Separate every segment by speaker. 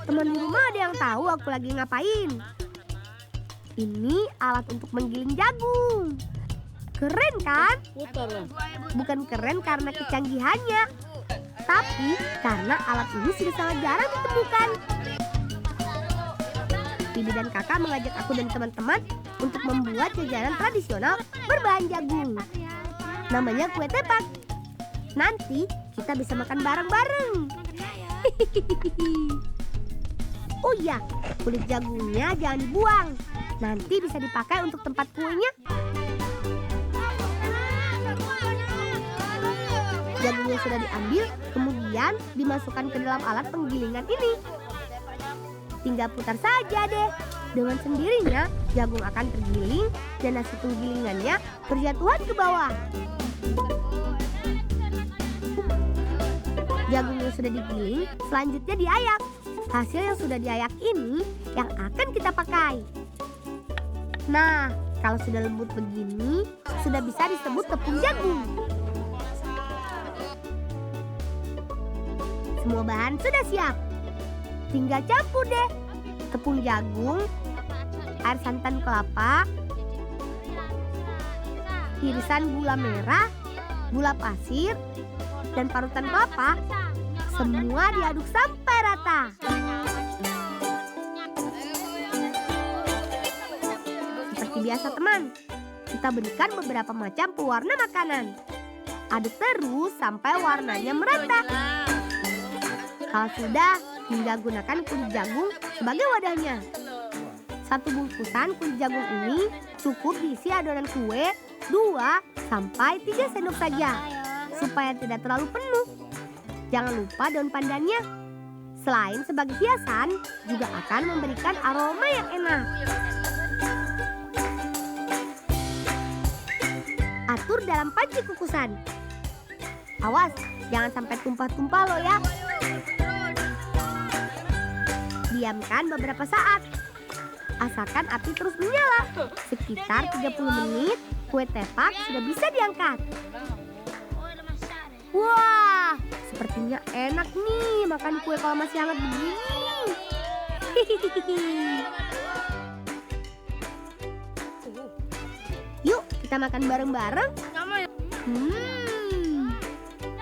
Speaker 1: Teman di rumah ada yang tahu aku lagi ngapain? Ini alat untuk menggiling jagung. Keren kan? Bukan keren karena kecanggihannya, tapi karena alat ini sudah sangat jarang ditemukan. Bibi dan kakak mengajak aku dan teman-teman untuk membuat jajanan tradisional berbahan jagung. Namanya kue tepak. Nanti kita bisa makan bareng-bareng. Oh iya, kulit jagungnya jangan dibuang. Nanti bisa dipakai untuk tempat kuenya. Jagungnya sudah diambil, kemudian dimasukkan ke dalam alat penggilingan ini. Tinggal putar saja deh. Dengan sendirinya, jagung akan tergiling dan hasil penggilingannya berjatuhan ke bawah. Jagung yang sudah digiling, selanjutnya diayak. Hasil yang sudah diayak ini yang akan kita pakai. Nah, kalau sudah lembut begini, sudah bisa disebut tepung jagung. Semua bahan sudah siap. Tinggal campur deh. Tepung jagung, air santan kelapa, irisan gula merah, gula pasir, dan parutan kelapa. Semua diaduk sampai rata. Seperti biasa teman, kita berikan beberapa macam pewarna makanan. Aduk terus sampai warnanya merata. Kalau sudah, tinggal gunakan kulit jagung sebagai wadahnya. Satu bungkusan kulit jagung ini cukup diisi adonan kue 2-3 sendok saja, supaya tidak terlalu penuh. Jangan lupa daun pandannya. Selain sebagai hiasan, juga akan memberikan aroma yang enak. Atur dalam panci kukusan. Awas, jangan sampai tumpah-tumpah loh ya. Diamkan beberapa saat. Asalkan api terus menyala. Sekitar 30 menit, kue tepak sudah bisa diangkat. Wah, sepertinya enak nih makan kue kalau masih hangat begini. Yuk, kita makan bareng-bareng.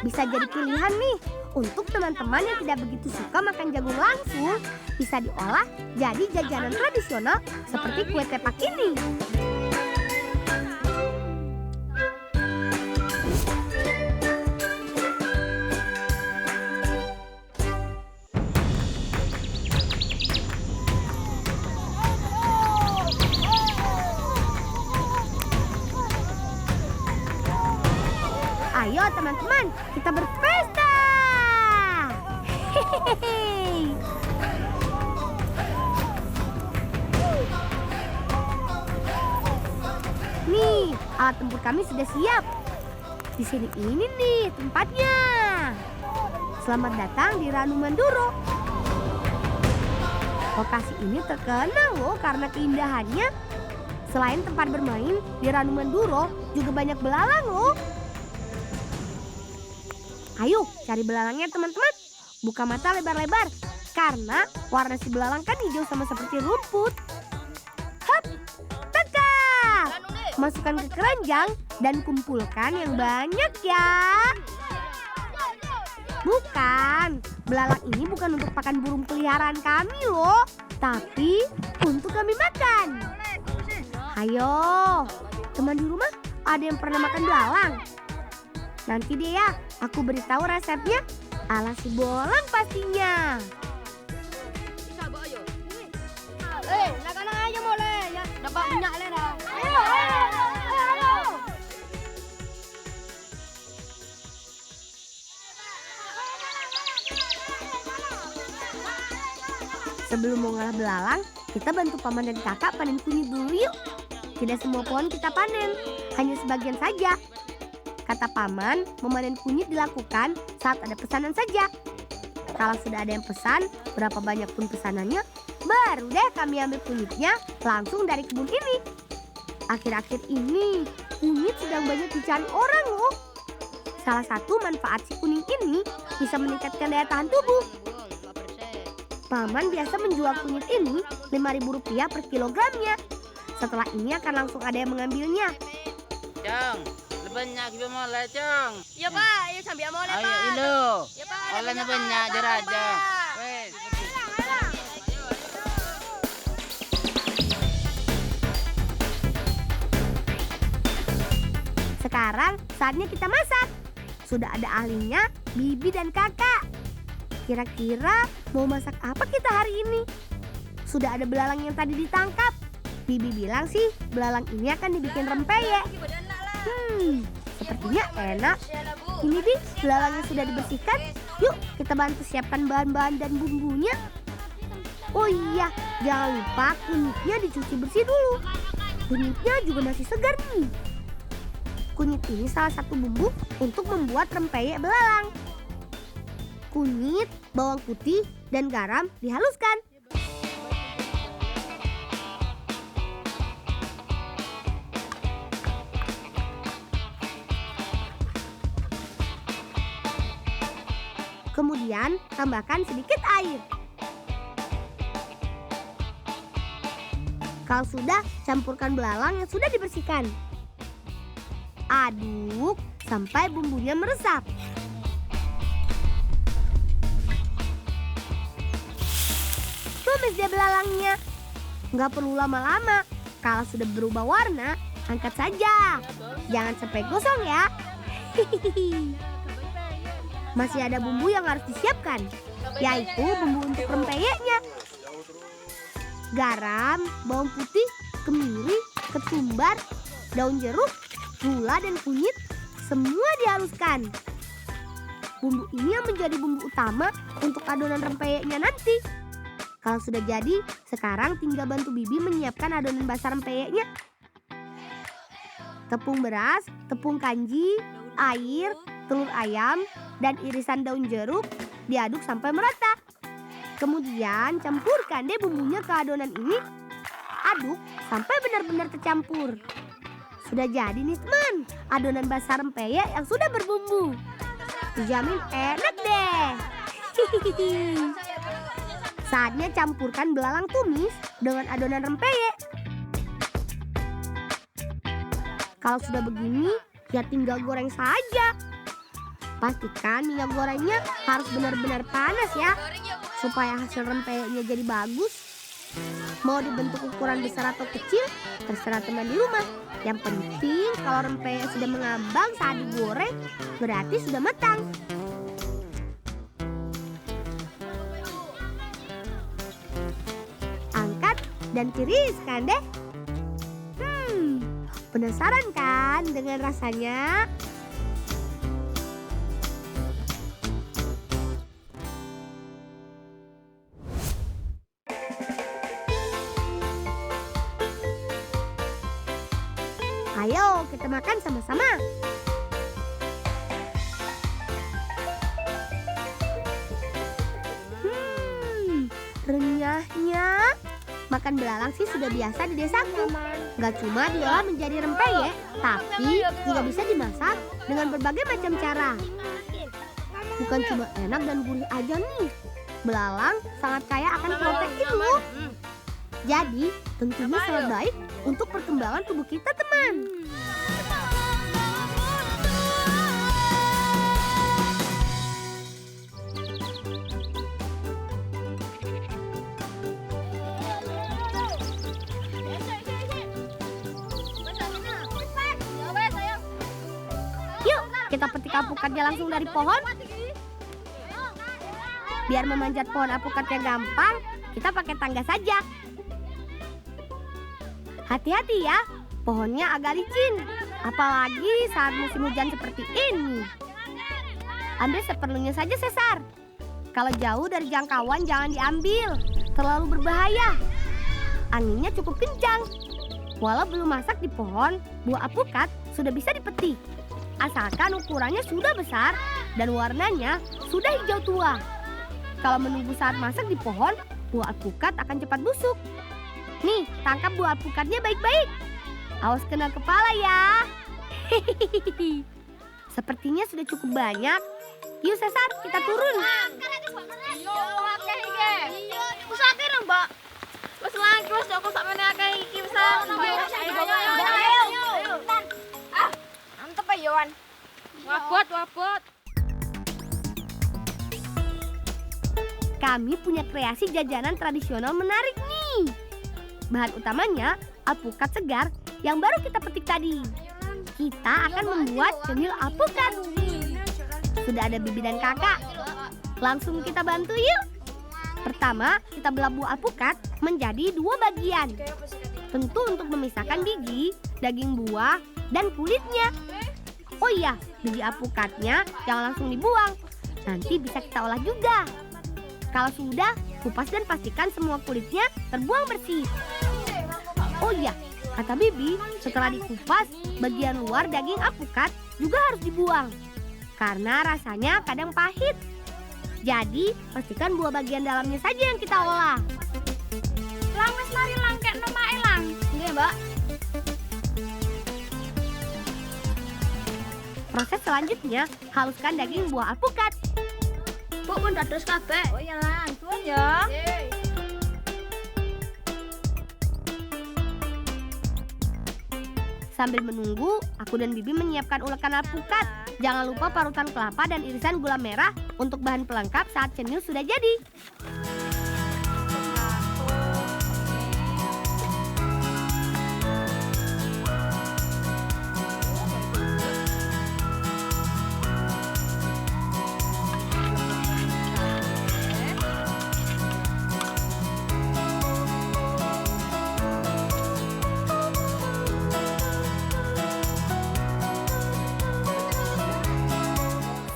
Speaker 1: Bisa jadi pilihan nih. Untuk teman-teman yang tidak begitu suka makan jagung langsung, bisa diolah jadi jajanan tradisional seperti kue tepak ini. Ayo teman-teman, kita berpesta! Hehehe. Nih, alat tempur kami sudah siap. Di sini ini nih tempatnya. Selamat datang di Ranu Manduro. Lokasi ini terkenal loh karena keindahannya. Selain tempat bermain, di Ranu Manduro juga banyak belalang loh. Ayo cari belalangnya teman-teman. Buka mata lebar-lebar karena warna si belalang kan hijau sama seperti rumput. Hap, tangkap. Masukkan ke keranjang dan kumpulkan yang banyak ya. Bukan, belalang ini bukan untuk pakan burung peliharaan kami loh, tapi untuk kami makan. Ayo, teman di rumah ada yang pernah makan belalang? Nanti deh ya, aku beritahu resepnya. Ala si bolang pastinya.
Speaker 2: Nak aja boleh ya. Dapat minyak le dah. Ayo.
Speaker 1: Sebelum mengolah belalang, kita bantu paman dan kakak panen kunyit dulu yuk. Tidak semua pohon kita panen, hanya sebagian saja. Kata paman, memanen kunyit dilakukan saat ada pesanan saja. Kalau sudah ada yang pesan, berapa banyak pun pesanannya, baru deh kami ambil kunyitnya langsung dari kebun ini. Akhir-akhir ini, kunyit sedang banyak dicari orang loh. Salah satu manfaat si kuning ini bisa meningkatkan daya tahan tubuh. Paman biasa menjual kunyit ini Rp5.000 per kilogramnya. Setelah ini akan langsung ada yang mengambilnya.
Speaker 3: Cong, banyak juga mulai Cong.
Speaker 2: Iya Pak, iya sambil mau
Speaker 3: Ayo
Speaker 2: Pak.
Speaker 3: ilo.
Speaker 2: Iya Pak.
Speaker 3: Olehnya banyak jeraja. Wes.
Speaker 1: Sekarang saatnya kita masak. Sudah ada ahlinya, Bibi dan Kakak. Kira-kira mau masak apa kita hari ini? Sudah ada belalang yang tadi ditangkap. Bibi bilang sih belalang ini akan dibikin rempeyek. Sepertinya enak. Ini Bi, belalangnya sudah dibersihkan. Yuk kita bantu siapkan bahan-bahan dan bumbunya. Oh iya, jangan lupa kunyitnya dicuci bersih dulu. Kunyitnya juga masih segar nih. Kunyit ini salah satu bumbu untuk membuat rempeyek belalang. Kunyit, bawang putih, dan garam dihaluskan. Kemudian tambahkan sedikit air. Kalau sudah, campurkan belalang yang sudah dibersihkan. Aduk sampai bumbunya meresap. Tumis deh belalangnya. Nggak perlu lama-lama. Kalau sudah berubah warna, angkat saja. Jangan sampai gosong ya. Masih ada bumbu yang harus disiapkan, yaitu bumbu untuk rempeyeknya. Garam, bawang putih, kemiri, ketumbar, daun jeruk, gula dan kunyit, semua dihaluskan. Bumbu ini yang menjadi bumbu utama untuk adonan rempeyeknya nanti. Kalau sudah jadi, sekarang tinggal bantu Bibi menyiapkan adonan basah rempeyeknya. Tepung beras, tepung kanji, air, telur ayam, dan irisan daun jeruk diaduk sampai merata. Kemudian campurkan deh bumbunya ke adonan ini. Aduk sampai benar-benar tercampur. Sudah jadi nih teman, adonan basah rempeyek yang sudah berbumbu. Dijamin enak deh. Saatnya campurkan belalang tumis dengan adonan rempeyek. Kalau sudah begini, ya tinggal goreng saja. Pastikan minyak gorengnya harus benar-benar panas ya, supaya hasil rempeyeknya jadi bagus. Mau dibentuk ukuran besar atau kecil, terserah teman di rumah. Yang penting kalau rempeyek sudah mengambang saat digoreng, berarti sudah matang. Angkat dan tiriskan deh. Penasaran kan dengan rasanya? Ayo kita makan sama-sama. Renyahnya. Makan belalang sih sudah biasa di desaku. Gak cuma diolah menjadi rempeyek, tapi juga bisa dimasak dengan berbagai macam cara. Bukan cuma enak dan gurih aja nih. Belalang sangat kaya akan protein loh. Jadi tentunya sangat baik untuk perkembangan tubuh kita teman. Yuk kita petik alpukatnya langsung dari pohon. Biar memanjat pohon alpukatnya gampang, kita pakai tangga saja. Hati-hati ya, pohonnya agak licin, apalagi saat musim hujan seperti ini. Ambil seperlunya saja Sesar. Kalau jauh dari jangkauan jangan diambil, terlalu berbahaya. Anginnya cukup kencang. Walau belum masak di pohon, buah alpukat sudah bisa dipetik. Asalkan ukurannya sudah besar dan warnanya sudah hijau tua. Kalau menunggu saat masak di pohon, buah alpukat akan cepat busuk. Nih, tangkap buah alpukatnya baik-baik. Awas kena kepala ya. Sepertinya sudah cukup banyak. Yuk Sesar, kita turun.
Speaker 2: Lang, terus aku sama akeh iki bisa. Ayo. Mantep ya, Yohan. Wabot.
Speaker 1: Kami punya kreasi jajanan tradisional menarik nih. Bahan utamanya alpukat segar yang baru kita petik tadi. Kita akan membuat cenil alpukat. Sudah ada Bibi dan Kakak. Langsung kita bantu yuk. Pertama, kita belah buah alpukat menjadi 2 bagian. Tentu untuk memisahkan biji, daging buah, dan kulitnya. Oh iya, biji alpukatnya jangan langsung dibuang. Nanti bisa kita olah juga. Kalau sudah, kupas dan pastikan semua kulitnya terbuang bersih. Oh iya, kata Bibi, setelah dikupas, bagian luar daging alpukat juga harus dibuang. Karena rasanya kadang pahit. Jadi, pastikan buah bagian dalamnya saja yang kita olah.
Speaker 2: Lang wis mari lang kek nomake lang. Nggih, Mbak.
Speaker 1: Proses selanjutnya, haluskan daging buah alpukat.
Speaker 2: Bu pun dados kabeh. Oh iya lang, suwun ya.
Speaker 1: Sambil menunggu, aku dan Bibi menyiapkan ulekan alpukat. Jangan lupa parutan kelapa dan irisan gula merah untuk bahan pelengkap saat cenil sudah jadi.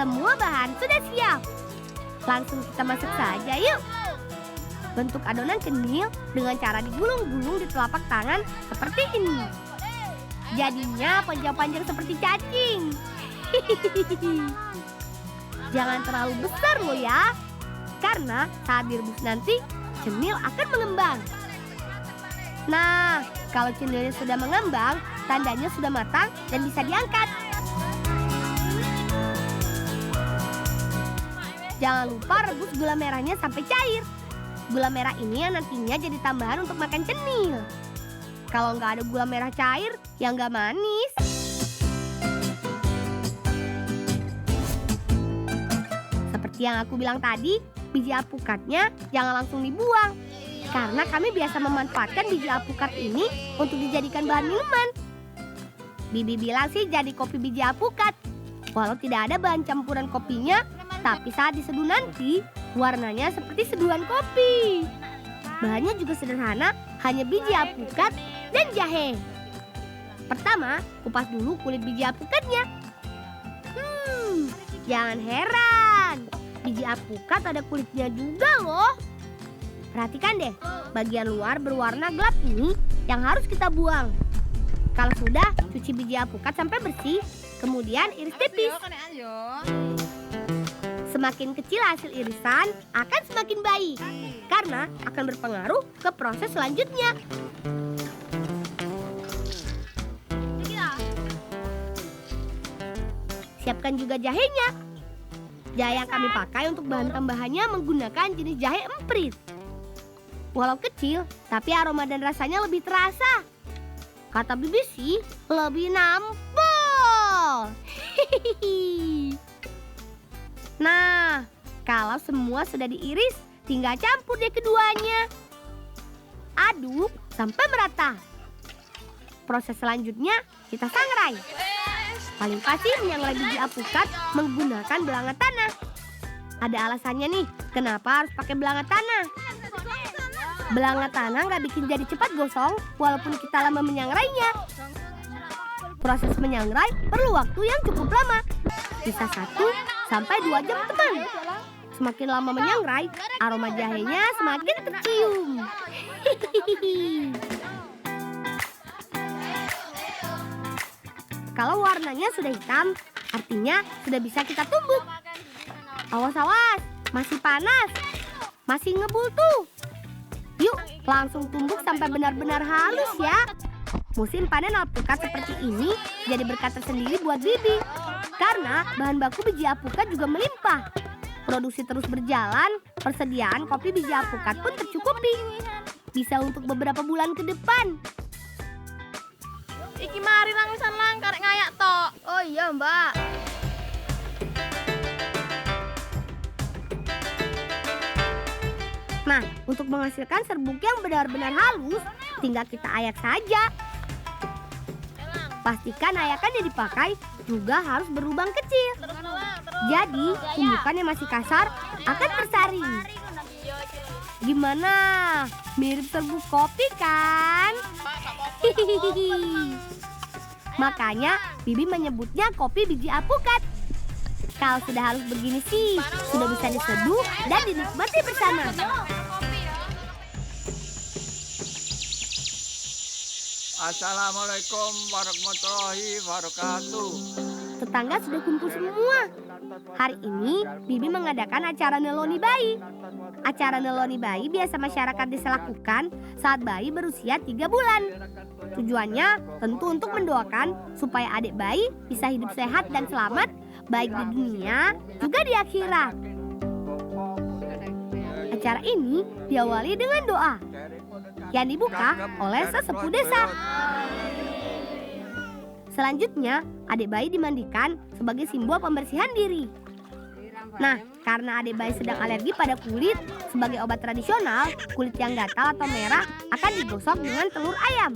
Speaker 1: Semua bahan sudah siap. Langsung kita masak saja yuk. Bentuk adonan cenil dengan cara digulung-gulung di telapak tangan seperti ini. Jadinya panjang-panjang seperti cacing. Jangan terlalu besar loh ya. Karena saat direbus nanti cenil akan mengembang. Nah, kalau cenilnya sudah mengembang, tandanya sudah matang dan bisa diangkat. Jangan lupa rebus gula merahnya sampai cair. Gula merah ini yang nantinya jadi tambahan untuk makan cenil. Kalau nggak ada gula merah cair, ya nggak manis. Seperti yang aku bilang tadi, biji alpukatnya jangan langsung dibuang. Karena kami biasa memanfaatkan biji alpukat ini untuk dijadikan bahan minuman. Bibi bilang sih jadi kopi biji alpukat. Walau tidak ada bahan campuran kopinya, tapi saat diseduh nanti, warnanya seperti seduhan kopi. Bahannya juga sederhana, hanya biji alpukat dan jahe. Pertama, kupas dulu kulit biji alpukatnya. Jangan heran, biji alpukat ada kulitnya juga loh. Perhatikan deh, bagian luar berwarna gelap ini yang harus kita buang. Kalau sudah, cuci biji alpukat sampai bersih, kemudian iris tipis. Semakin kecil hasil irisan akan semakin baik, karena akan berpengaruh ke proses selanjutnya. Siapkan juga jahenya. Jahe yang kami pakai untuk bahan tambahannya menggunakan jenis jahe emprit. Walau kecil, tapi aroma dan rasanya lebih terasa. Kata Bibi sih, lebih nampol. Nah, kalau semua sudah diiris, tinggal campur deh keduanya. Aduk sampai merata. Proses selanjutnya, kita sangrai. Paling pasti menyangrai biji alpukat menggunakan belanga tanah. Ada alasannya nih, kenapa harus pakai belanga tanah. Belanga tanah nggak bikin jadi cepat gosong, walaupun kita lama menyangrainya. Proses menyangrai perlu waktu yang cukup lama, bisa 1 sampai 2 jam teman. Semakin lama menyangrai, aroma jahenya semakin tercium. Kalau warnanya sudah hitam, artinya sudah bisa kita tumbuk. Awas-awas, masih panas, masih ngebul tuh. Yuk, langsung tumbuk sampai benar-benar halus ya. Musim panen alpukat seperti ini jadi berkat tersendiri buat Bibi. Karena bahan baku biji alpukat juga melimpah. Produksi terus berjalan, persediaan kopi biji alpukat pun tercukupi. bisa untuk beberapa bulan ke depan.
Speaker 2: Iki mari langisan lang karek ngayak tok.
Speaker 1: Oh iya, Mbak. Nah, untuk menghasilkan serbuk yang benar-benar halus, tinggal kita ayak saja. Pastikan ayakan yang dipakai juga harus berlubang kecil. Jadi, tumbukan yang masih kasar akan tersaring. Gimana? Mirip serbuk kopi kan? Hihihi. Makanya Bibi menyebutnya kopi biji alpukat. Kalau sudah halus begini sih, sudah bisa diseduh dan dinikmati bersama.
Speaker 4: Assalamualaikum warahmatullahi wabarakatuh.
Speaker 1: Tetangga sudah kumpul semua. Hari ini Bibi mengadakan acara neloni bayi. Acara neloni bayi biasa masyarakat desa lakukan saat bayi berusia 3 bulan. Tujuannya tentu untuk mendoakan supaya adik bayi bisa hidup sehat dan selamat baik di dunia juga di akhirat. Acara ini diawali dengan doa yang dibuka oleh sesepuh desa. Selanjutnya, adik bayi dimandikan sebagai simbol pembersihan diri. Nah, karena adik bayi sedang alergi pada kulit, sebagai obat tradisional, kulit yang gatal atau merah akan digosok dengan telur ayam.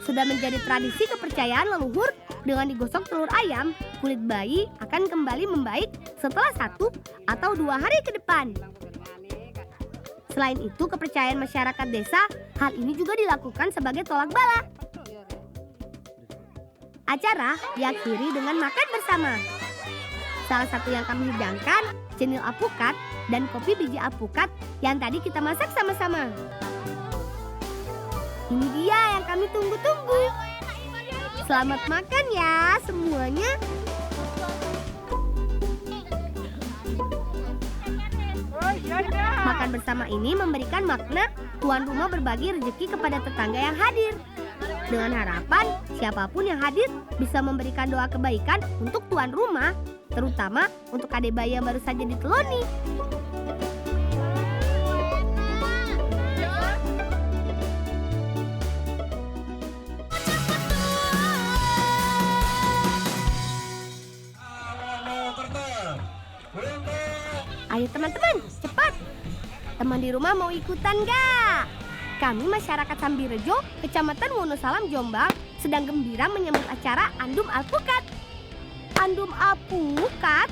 Speaker 1: Sudah menjadi tradisi kepercayaan leluhur, dengan digosok telur ayam, kulit bayi akan kembali membaik setelah 1 atau 2 hari ke depan. Selain itu, kepercayaan masyarakat desa, hal ini juga dilakukan sebagai tolak bala. Acara diakhiri dengan makan bersama. Salah satu yang kami hidangkan, cenil alpukat dan kopi biji alpukat yang tadi kita masak sama-sama. Ini dia yang kami tunggu-tunggu. Selamat makan ya semuanya. Makan bersama ini memberikan makna tuan rumah berbagi rezeki kepada tetangga yang hadir. Dengan harapan siapapun yang hadir bisa memberikan doa kebaikan untuk tuan rumah, terutama untuk adik bayi yang baru saja diteloni. Ayo teman-teman, cepat! Teman di rumah mau ikutan gak? Kami masyarakat Sambirejo, Kecamatan Wonosalam, Jombang, sedang gembira menyambut acara Andum Alpukat. Andum Alpukat?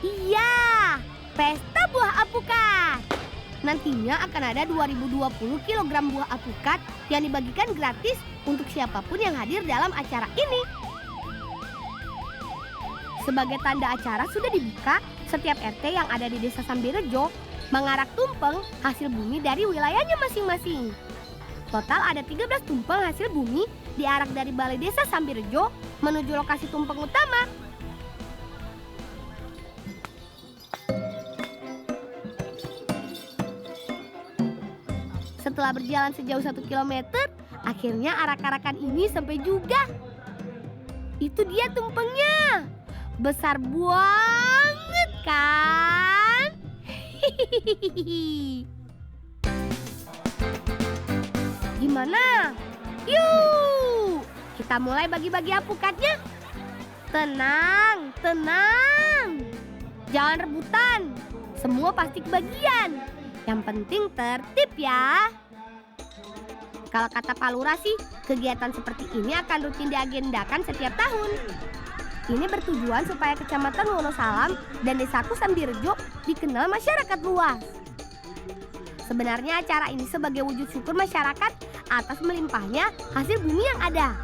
Speaker 1: Iya, pesta buah alpukat. Nantinya akan ada 2020 kg buah alpukat yang dibagikan gratis untuk siapapun yang hadir dalam acara ini. Sebagai tanda acara sudah dibuka, setiap RT yang ada di desa Sambirejo mengarak tumpeng hasil bumi dari wilayahnya masing-masing. Total ada 13 tumpeng hasil bumi diarak dari balai desa Sambirejo menuju lokasi tumpeng utama. Setelah berjalan sejauh 1 km, akhirnya arak-arakan ini sampai juga. Itu dia tumpengnya. Besar banget kan? Hihihi. Gimana? Yuk, kita mulai bagi-bagi alpukatnya. Tenang, tenang. Jangan rebutan. Semua pasti kebagian. Yang penting tertib ya. Kalau kata Pak Lurah sih, kegiatan seperti ini akan rutin diagendakan setiap tahun. Ini bertujuan supaya Kecamatan Wonosalam dan Desaku Sambirejo dikenal masyarakat luas. Sebenarnya acara ini sebagai wujud syukur masyarakat atas melimpahnya hasil bumi yang ada.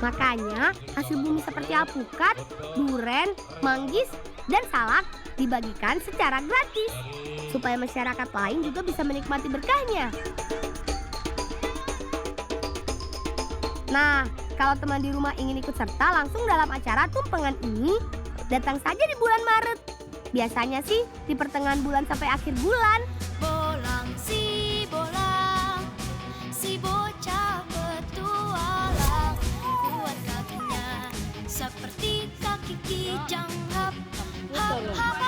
Speaker 1: Makanya hasil bumi seperti alpukat, duren, manggis, dan salak dibagikan secara gratis supaya masyarakat lain juga bisa menikmati berkahnya. Nah, kalau teman di rumah ingin ikut serta langsung dalam acara tumpengan ini, datang saja di bulan Maret. Biasanya sih di pertengahan bulan sampai akhir bulan.
Speaker 5: Bolang si bocah petualang, kuat kakinya seperti kaki kijang hap hap hap.